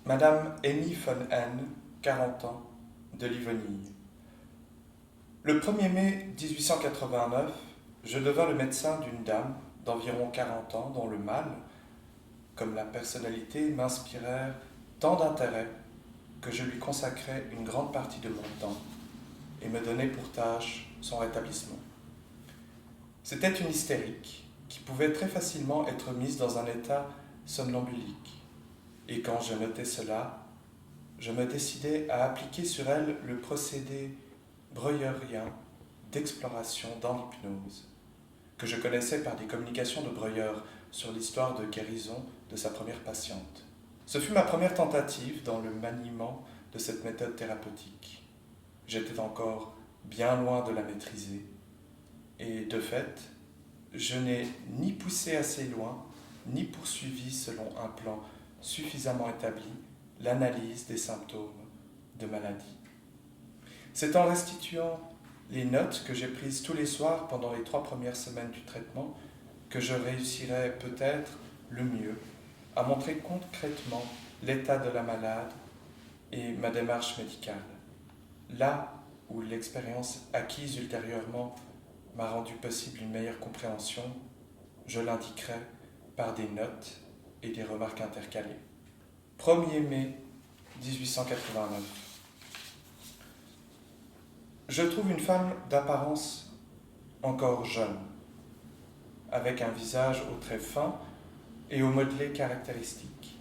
Madame Amy von N, 40 ans, de Livonie. Le 1er mai 1889, je devins le médecin d'une dame d'environ 40 ans dont le mal, comme la personnalité, m'inspirèrent tant d'intérêt que je lui consacrais une grande partie de mon temps et me donnai pour tâche son rétablissement. C'était une hystérique qui pouvait très facilement être mise dans un état somnambulique. Et quand je notai cela, je me décidai à appliquer sur elle le procédé breuerien d'exploration dans l'hypnose, que je connaissais par des communications de Breuer sur l'histoire de guérison de sa première patiente. Ce fut ma première tentative dans le maniement de cette méthode thérapeutique. J'étais encore bien loin de la maîtriser, et de fait, je n'ai ni poussé assez loin, ni poursuivi selon un plan suffisamment établi l'analyse des symptômes de maladie. C'est en restituant les notes que j'ai prises tous les soirs pendant les 3 premières semaines du traitement que je réussirai peut-être le mieux à montrer concrètement l'état de la malade et ma démarche médicale. Là où l'expérience acquise ultérieurement m'a rendu possible une meilleure compréhension, je l'indiquerai par des notes et des remarques intercalées. 1er mai 1889. Je trouve une femme d'apparence encore jeune, avec un visage aux traits fins et au modelé caractéristique,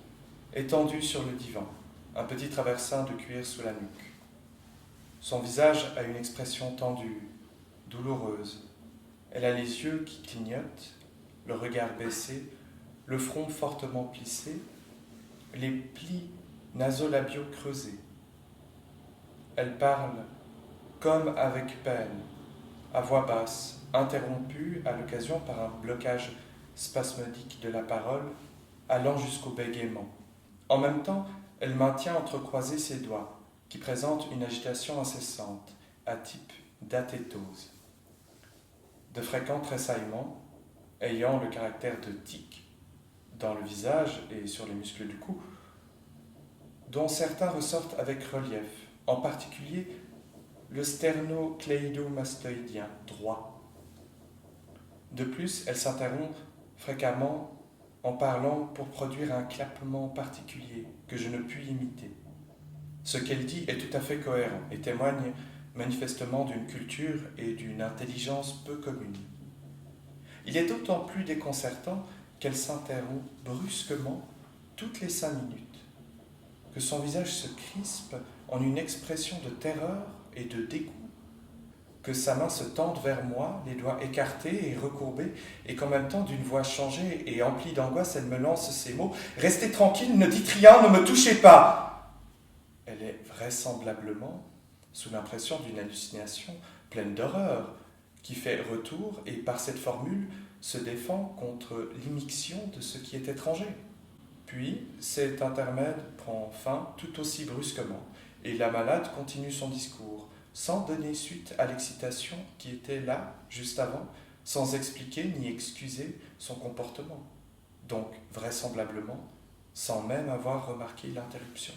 étendue sur le divan, un petit traversin de cuir sous la nuque. Son visage a une expression tendue, douloureuse. Elle a les yeux qui clignotent, le regard baissé, le front fortement plissé, les plis nasolabiaux creusés. Elle parle comme avec peine, à voix basse, interrompue à l'occasion par un blocage spasmodique de la parole, allant jusqu'au bégaiement. En même temps, elle maintient entrecroisés ses doigts, qui présentent une agitation incessante, à type d'athétose. De fréquents tressaillements, ayant le caractère de tic, dans le visage et sur les muscles du cou, dont certains ressortent avec relief, en particulier le sternocléidomastoïdien droit. De plus, elle s'interrompt fréquemment en parlant pour produire un clappement particulier que je ne puis imiter. Ce qu'elle dit est tout à fait cohérent et témoigne manifestement d'une culture et d'une intelligence peu communes. Il est d'autant plus déconcertant qu'elle s'interrompt brusquement toutes les 5 minutes, que son visage se crispe en une expression de terreur et de dégoût, que sa main se tende vers moi, les doigts écartés et recourbés, et qu'en même temps, d'une voix changée et emplie d'angoisse, elle me lance ces mots « Restez tranquille, ne dites rien, ne me touchez pas !» Elle est vraisemblablement sous l'impression d'une hallucination pleine d'horreur, qui fait retour et par cette formule se défend contre l'immixtion de ce qui est étranger. Puis, cet intermède prend fin tout aussi brusquement, et la malade continue son discours, sans donner suite à l'excitation qui était là, juste avant, sans expliquer ni excuser son comportement, donc vraisemblablement sans même avoir remarqué l'interruption.